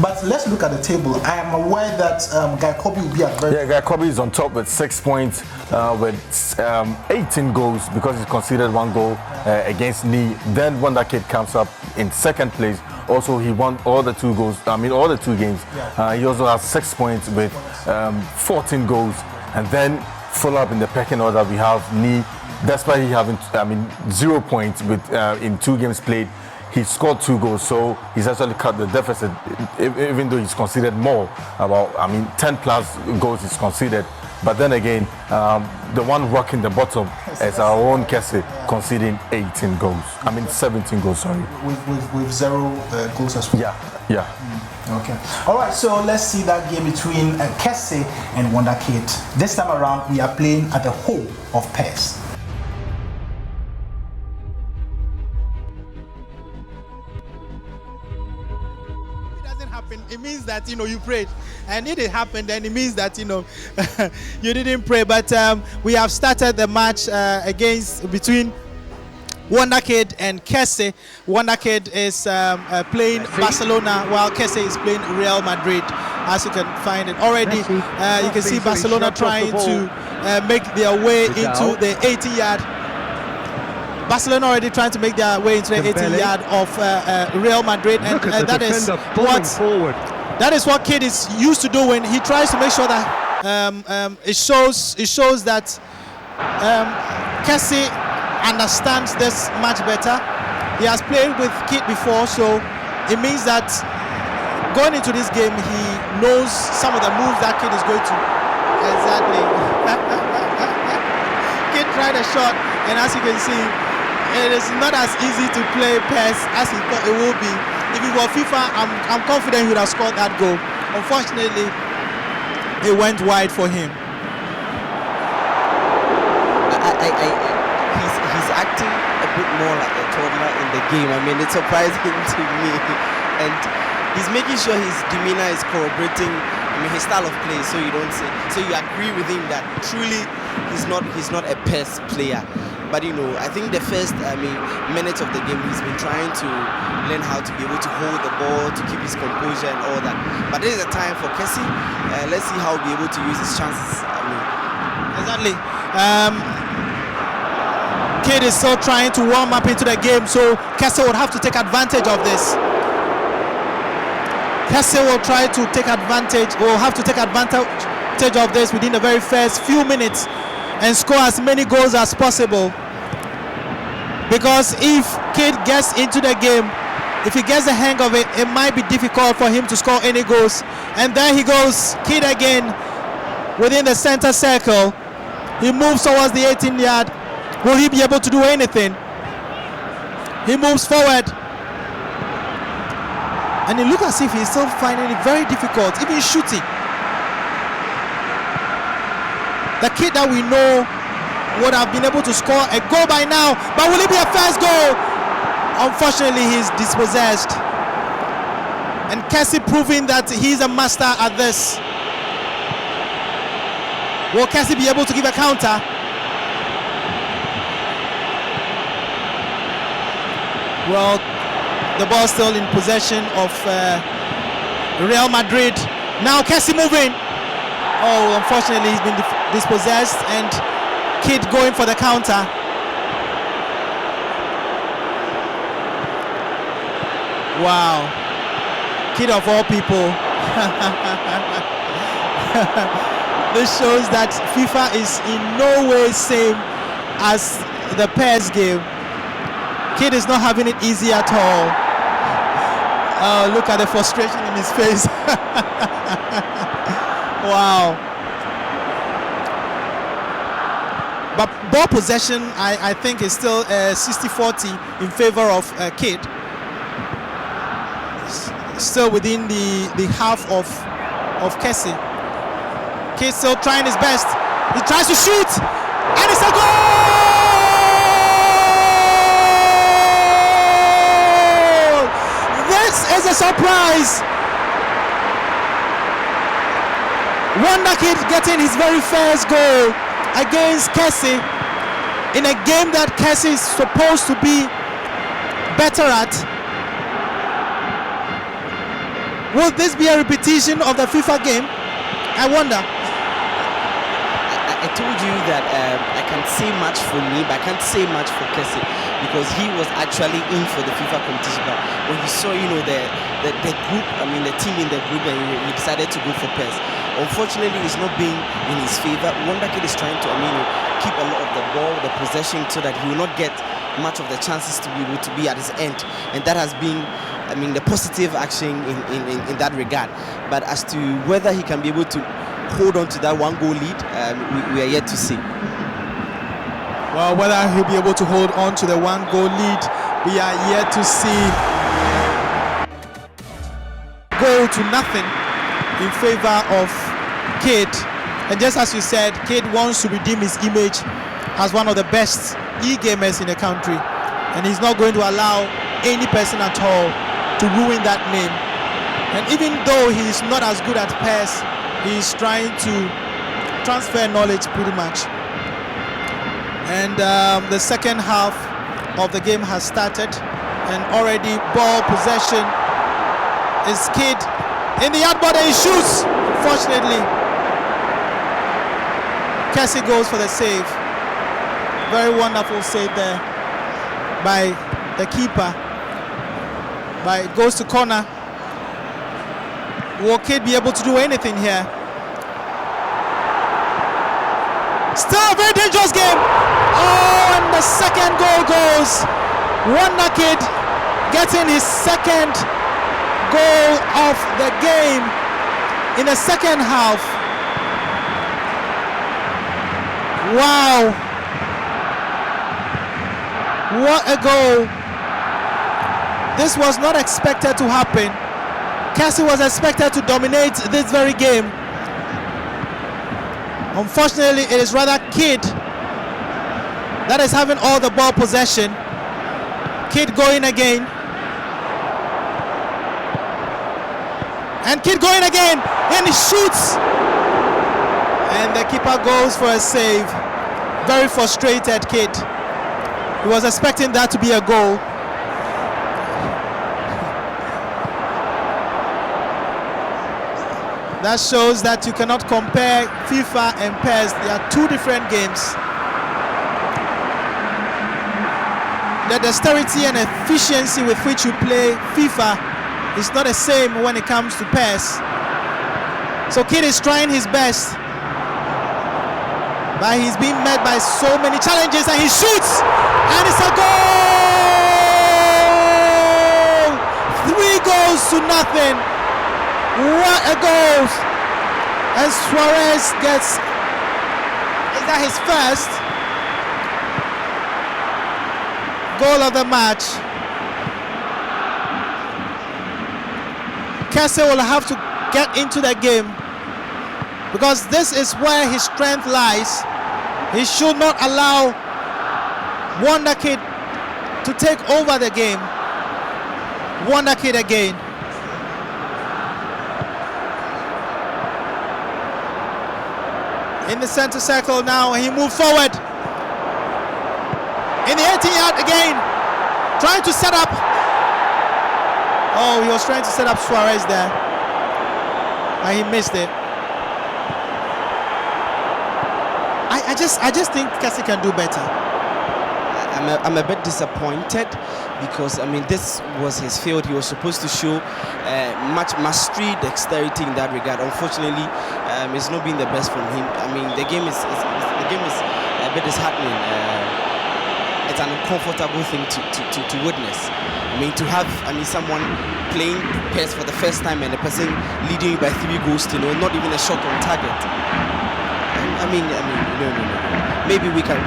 But let's look at the table. I am aware that Guy Kobe will be at very... Yeah, Guy Kobe is on top with 6 points, with 18 goals because he conceded 1 goal against Knee. Then Wonder Kid comes up in second place. Also, he won all the 2 goals. I mean, all the 2 games. Yeah. He also has 6 points with 14 goals. And then follow up in the pecking order, we have Knee. Despite he having, 0 points with in 2 games played, he scored 2 goals, so he's actually cut the deficit, even though he's conceded more, about 10 plus goals he's conceded. But then again, the one rocking the bottom is our own Kessie, conceding 18 goals. 17 goals, sorry. With 0 goals as well. Yeah. Okay. All right, so let's see that game between Kessie and Wonder Kid. This time around, we are playing at the home of PES. It means that you prayed, and if it happened, then it means that you didn't pray. But we have started the match between Wonder Kid and Kessie. Wonder Kid is playing Barcelona, while Kessie is playing Real Madrid. As you can find it already, you can see Barcelona trying to make their way into the 80-yard. Barcelona already trying to make their way into the 80-yard of Real Madrid, and that is what Kid is used to doing. He tries to make sure that it shows that Kessie understands this much better. He has played with Kid before, so it means that going into this game, he knows some of the moves that Kid is going to. Exactly. Kid tried a shot, and as you can see, it is not as easy to play PES as he thought it will be. If it were FIFA, I'm confident he would have scored that goal. Unfortunately, it went wide for him. He's acting a bit more like a toddler in the game. It's surprising to me, and he's making sure his demeanor is corroborating his style of play, so you don't say, so you agree with him that truly he's not a PES player. But I think the first minutes of the game, he's been trying to learn how to be able to hold the ball, to keep his composure and all that. But this is a time for Kessie. Let's see how he'll be able to use his chances. Exactly. Kid is still trying to warm up into the game, so Kessie would have to take advantage of this. Kessie will try to take advantage, will have to take advantage of this within the very first few minutes and score as many goals as possible. Because if Kid gets into the game, if he gets the hang of it, it might be difficult for him to score any goals. And there he goes, Kid again, within the center circle. He moves towards the 18-yard. Will he be able to do anything? He moves forward. And it looks as if he's still finding it very difficult, even shooting. The Kid that we know would have been able to score a goal by now, but will it be a first goal? Unfortunately, he's dispossessed. And Kessie proving that he's a master at this. Will Kessie be able to give a counter? Well, the ball still in possession of Real Madrid. Now Kessie moving. Oh, unfortunately, he's been dispossessed, and Kid going for the counter. Wow. Kid of all people. This shows that FIFA is in no way same as the PES game. Kid is not having it easy at all. Oh, look at the frustration in his face. Wow. But ball possession, I think, is still 60-40 in favor of Kid. Still within the half of Kessie. Kid still trying his best. He tries to shoot, and it's a goal! This is a surprise. Wonder Kid getting his very first goal against Kessie in a game that Kessie is supposed to be better at. Will this be a repetition of the FIFA game? I wonder. I told you that I can't say much for me, but I can't say much for Kessie because he was actually in for the FIFA competition. But when you saw, you know, the group, I mean, the team in the group, and he decided to go for PES. Unfortunately, it's not being in his favor. Wonder Kid is trying to, I mean, keep a lot of the ball, the possession, so that he will not get much of the chances to be able to be at his end, and that has been, I mean, the positive action in that regard. But as to whether he can be able to hold on to that 1-goal lead, we are yet to see. Well, whether he'll be able to hold on to the 1-goal lead, we are yet to see. Goal to nothing in favor of Kid. And just as you said, Kid wants to redeem his image as one of the best e-gamers in the country, and he's not going to allow any person at all to ruin that name. And even though he is not as good at PES, he is trying to transfer knowledge pretty much. And the second half of the game has started, and already ball possession is Kid in the yard, but he shoots. Unfortunately, Cassie goes for the save. Very wonderful save there by the keeper. But it goes to corner. Will Kid be able to do anything here? Still a very dangerous game. Oh, and the second goal goes. Wonder Kid getting his second goal of the game in the second half. Wow. What a goal. This was not expected to happen. Cassie was expected to dominate this very game. Unfortunately, it is rather Kid that is having all the ball possession. Kid going again. And Kid going again. And he shoots. And the keeper goes for a save. Very frustrated Kid. He was expecting that to be a goal. That shows that you cannot compare FIFA and PES. They are two different games. The dexterity and efficiency with which you play FIFA is not the same when it comes to PES. So Kid is trying his best, but he's being met by so many challenges, and he shoots, and it's a goal! 3 goals to nothing. What a goal! And Suarez gets, is that his first goal of the match? Kesse will have to get into the game, because this is where his strength lies. He should not allow Wonder Kid to take over the game. Wonder Kid again. In the center circle now, he moved forward. In the 18-yard again, trying to set up. Oh, he was trying to set up Suarez there, and he missed it. I just think Cassie can do better. I'm a bit disappointed because, I mean, this was his field. He was supposed to show much mastery, dexterity in that regard. Unfortunately, it's not been the best from him. I mean, the game is a bit disheartening. It's an uncomfortable thing to witness. I mean, to have someone playing PES for the first time and the person leading you by 3 goals to not even a shot on target. I mean, no. Maybe we can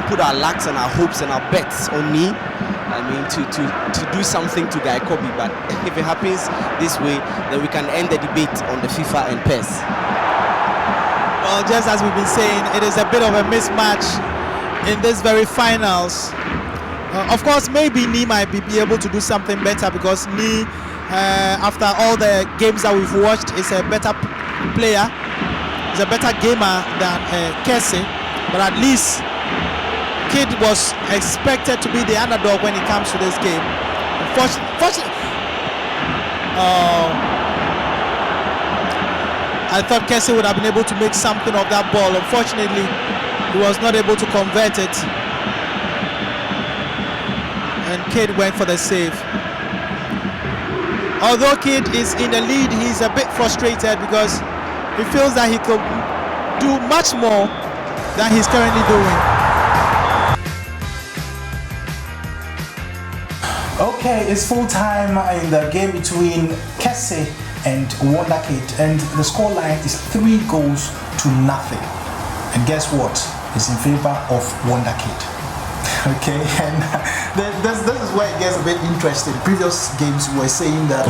put our lucks and our hopes and our bets on me. I mean, to do something to Guy Kobe, but if it happens this way, then we can end the debate on the FIFA and PES. Well, just as we've been saying, it is a bit of a mismatch in this very finals. Of course, maybe Nee might be able to do something better, because Nee, after all the games that we've watched, is a better player. He's a better gamer than Kesse, but at least Kid was expected to be the underdog when it comes to this game. Unfortunately, I thought Kessie would have been able to make something of that ball. Unfortunately, he was not able to convert it. And Kid went for the save. Although Kid is in the lead, he's a bit frustrated because he feels that he could do much more than he's currently doing. Okay, it's full time in the game between Kessie and Wonder Kid, and the scoreline is 3-0. And guess what? It's in favor of Wonder Kid. Okay, and this is where it gets a bit interesting. Previous games were saying that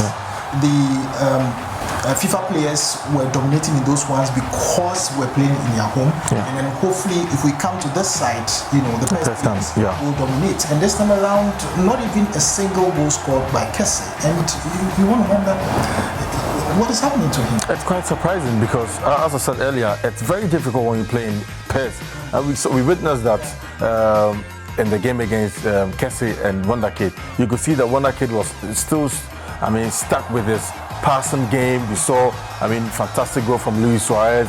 the FIFA players were dominating in those ones because we're playing in their home, and then hopefully if we come to this side, you know, the best teams will dominate. And this time around, not even a single goal scored by Kessie, and you want to wonder what is happening to him. It's quite surprising because, as I said earlier, it's very difficult when you play in pairs. We witnessed that in the game against Kessie and Wonder Kid. You could see that Wonder Kid was still, stuck with his passing game. You saw, fantastic goal from Luis Suarez.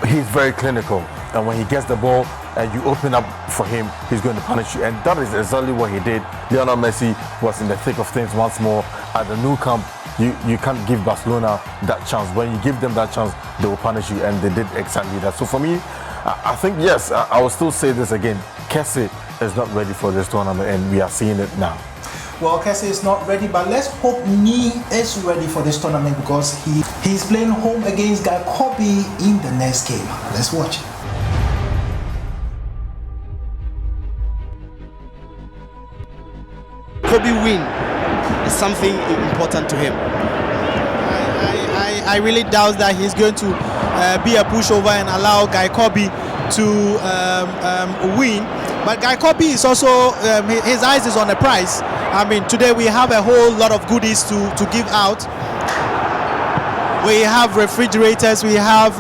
He's very clinical, and when he gets the ball and you open up for him, he's going to punish you. And that is exactly what he did. Lionel Messi was in the thick of things once more at the Nou Camp. You can't give Barcelona that chance. When you give them that chance, they will punish you, and they did exactly that. So for me, I think, yes, I will still say this again. Kessie is not ready for this tournament, and we are seeing it now. Well, Kessie is not ready, but let's hope Nee is ready for this tournament because he's playing home against Guy Kobe in the next game. Let's watch it. Kobe win is something important to him. I really doubt that he's going to be a pushover and allow Guy Kobe to win. But Guy Kobe is also, his eyes is on the prize. Today we have a whole lot of goodies to give out. We have refrigerators, we have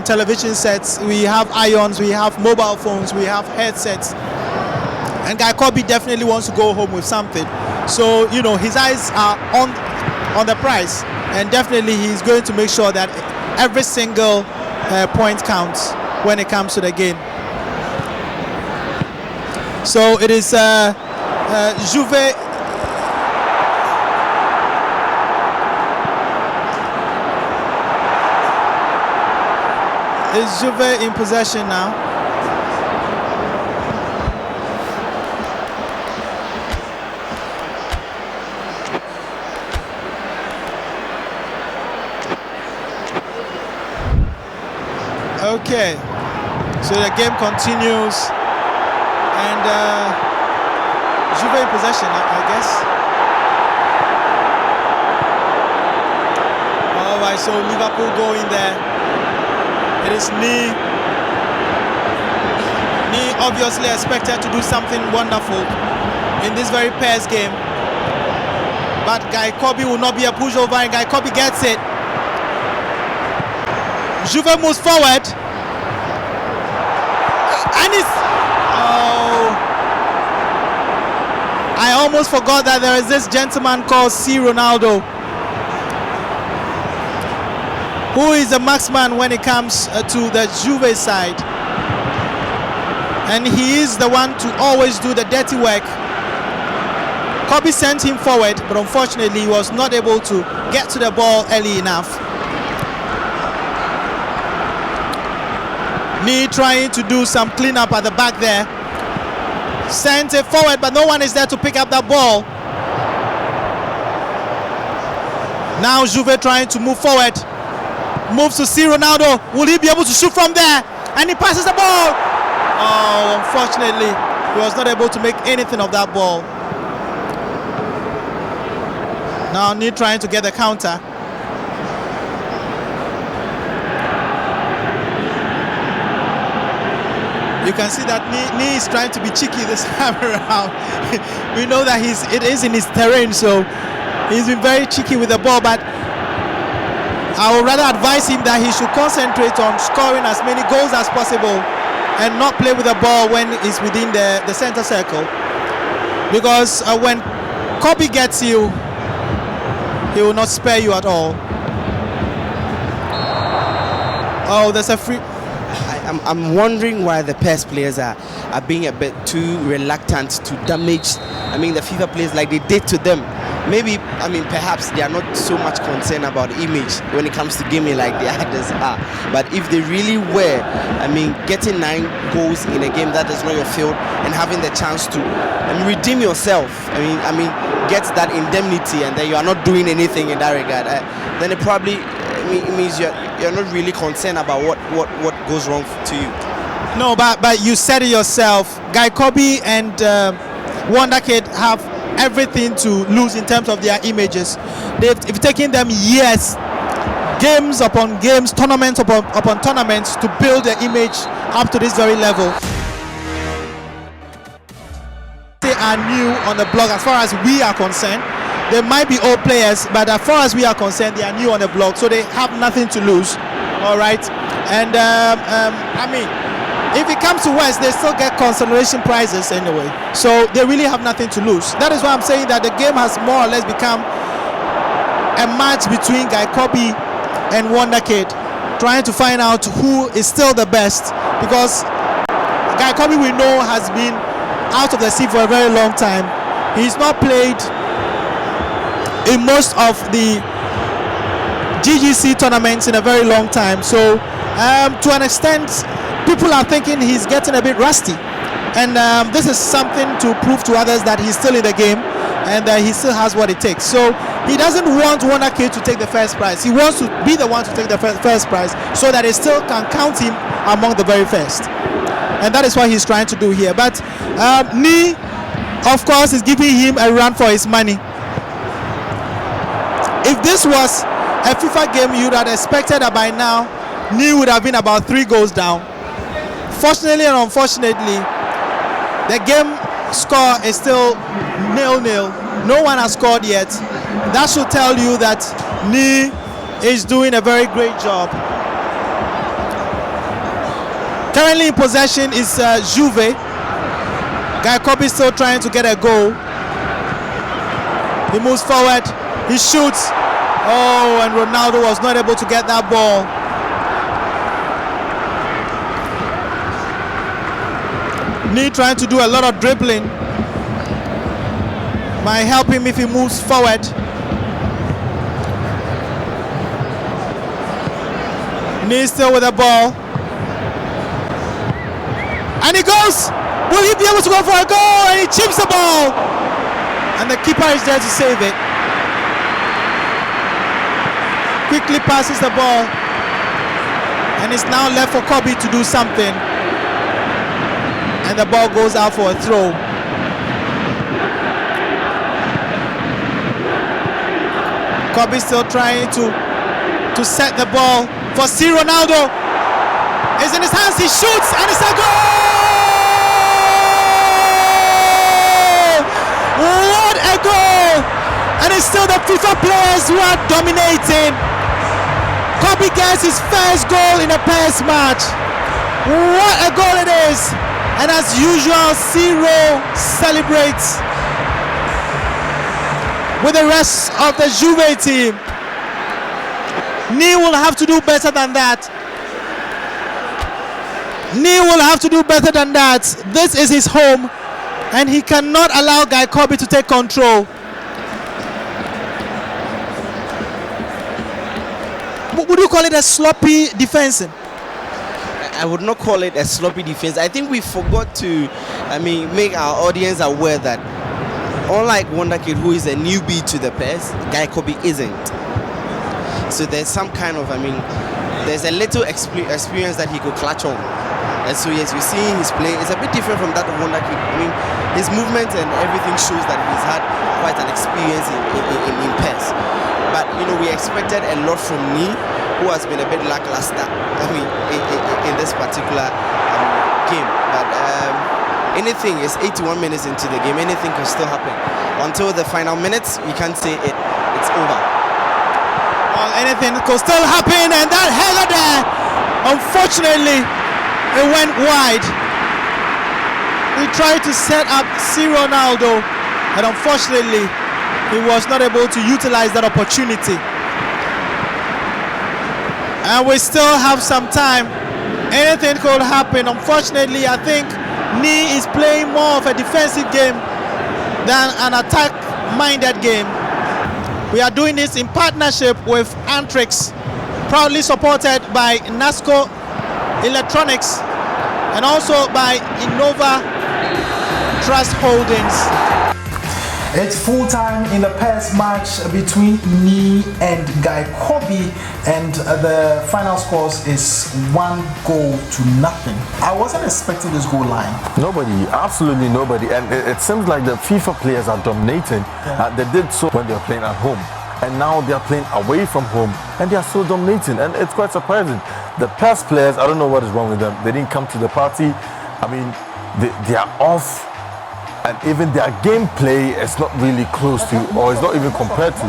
television sets, we have irons, we have mobile phones, we have headsets. And Guy Kobe definitely wants to go home with something. So, his eyes are on the prize. And definitely he's going to make sure that every single point counts when it comes to the game. So it is Juve. Is Juve in possession now? Okay, so the game continues, and Juve in possession, I guess. All right, so Liverpool go in there. It is Nee. Nee obviously expected to do something wonderful in this very pairs game, but Guy Kobe will not be a pushover, and Guy Kobe gets it. Juve moves forward, and it's, I almost forgot that there is this gentleman called C. Ronaldo, who is a marksman when it comes to the Juve side, and he is the one to always do the dirty work. Kobe sent him forward, but unfortunately he was not able to get to the ball early enough. Nee trying to do some cleanup at the back there. Sent it forward, but no one is there to pick up that ball. Now Juve trying to move forward. Moves to C. Ronaldo. Will he be able to shoot from there? And he passes the ball. Oh, unfortunately, he was not able to make anything of that ball. Now Nee trying to get the counter. You can see that Nee is trying to be cheeky this time around. We know that it is in his terrain, so he's been very cheeky with the ball, but I would rather advise him that he should concentrate on scoring as many goals as possible and not play with the ball when it's within the center circle. Because when Kobe gets you, he will not spare you at all. Oh, there's a free. I'm wondering why the PES players are being a bit too reluctant to damage, the FIFA players like they did to them. Maybe, perhaps they are not so much concerned about image when it comes to gaming like the others are. But if they really were, getting 9 goals in a game that is not your field and having the chance to redeem yourself, get that indemnity, and then you are not doing anything in that regard, then it probably it means you're not really concerned about what goes wrong to you. No, but you said it yourself. Guy Kobe and Wonder Kid have everything to lose in terms of their images. They've taken them years, games upon games, tournaments upon tournaments to build their image up to this very level. They are new on the block as far as we are concerned. They might be old players, but as far as we are concerned, they are new on the block, so they have nothing to lose. All right, and if it comes to West, they still get consolation prizes anyway, so they really have nothing to lose. That is why I'm saying that the game has more or less become a match between Guy Kobe and Wonder Kid, trying to find out who is still the best, because Guy Kobe, we know, has been out of the scene for a very long time. He's not played in most of the GGC tournaments in a very long time, so to an extent people are thinking he's getting a bit rusty, and this is something to prove to others that he's still in the game and he still has what it takes. So he doesn't want Wonder Kid to take the first prize. He wants to be the one to take the first prize so that it still can count him among the very first, and that is what he's trying to do here. But Nee, of course, is giving him a run for his money. If this was a FIFA game, you would have expected that by now Nee would have been about 3 goals down. Fortunately and unfortunately, the game score is still 0-0. No one has scored yet. That should tell you that Nee is doing a very great job. Currently in possession is Juve. Guy Kobe is still trying to get a goal. He moves forward, he shoots. Oh, and Ronaldo was not able to get that ball. Nee trying to do a lot of dribbling. Might help him if he moves forward. Nee still with the ball. And he goes! Will he be able to go for a goal? And he chips the ball! And the keeper is there to save it. Quickly passes the ball. And it's now left for Kobe to do something. And the ball goes out for a throw. Kobe still trying to set the ball for C. Ronaldo. It's in his hands, he shoots, and it's a goal! What a goal! And it's still the FIFA players who are dominating. Kobe gets his first goal in a PES match. What a goal it is! And as usual, Ciro celebrates with the rest of the Juve team. Nee will have to do better than that. Nee will have to do better than that. This is his home, and he cannot allow Guy Kobe to take control. Would you call it a sloppy defense? I would not call it a sloppy defense. I think we forgot to, make our audience aware that unlike Wonder Kid, who is a newbie to the PES, Guy Kobe isn't. So there's some kind of, there's a little experience that he could clutch on. And so yes, you see his play, it's a bit different from that of Wonder Kid. His movement and everything shows that he's had quite an experience in PES. But we expected a lot from Nee, who has been a bit lackluster. In this particular game. But anything is 81 minutes into the game. Anything can still happen. Until the final minutes, you can't say it's over. Well, anything could still happen, and that header there, unfortunately, it went wide. He tried to set up C. Ronaldo, and unfortunately, he was not able to utilize that opportunity. and we still have some time. Anything could happen. Unfortunately, I think Ni is playing more of a defensive game than an attack-minded game. We are doing this in partnership with Antrix, proudly supported by Nasco Electronics and also by Innova Trust Holdings. It's full time in the PES match between Ni and Guy Kobe, and the final scores is 1-0. I wasn't expecting this goal line. Nobody, absolutely nobody, and it seems like the FIFA players are dominating. They did so when they were playing at home, and now they are playing away from home, and they are so dominating, and it's quite surprising. The PES players, I don't know what is wrong with them. They didn't come to the party. I mean, they are off. And even their gameplay is not really close to, or is not even compared to.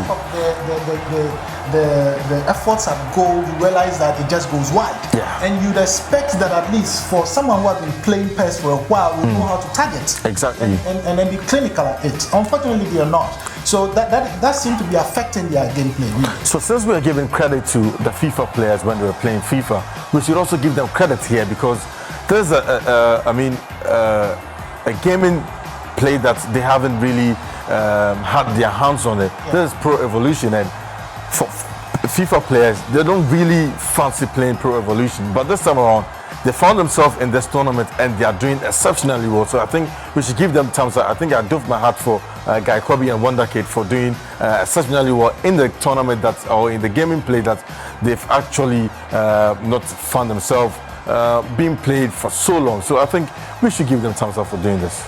The efforts at goal, you realize that it just goes wide. Yeah. And you'd expect that at least for someone who has been playing PES for a while, will know how to target. Exactly. And then be clinical at it. Unfortunately, they are not. So that seems to be affecting their gameplay, really. So since we are giving credit to the FIFA players when they were playing FIFA, we should also give them credit here, because there's a gaming play that they haven't really had their hands on it. This is Pro Evolution, and for FIFA players, they don't really fancy playing Pro Evolution, but this time around they found themselves in this tournament and they are doing exceptionally well. So I think we should give them thumbs up. I think I dove my hat for Guy Kobe and Wonder Kid for doing exceptionally well in the tournament or in the gaming play that they've actually not found themselves being played for so long. So I think we should give them thumbs up for doing this.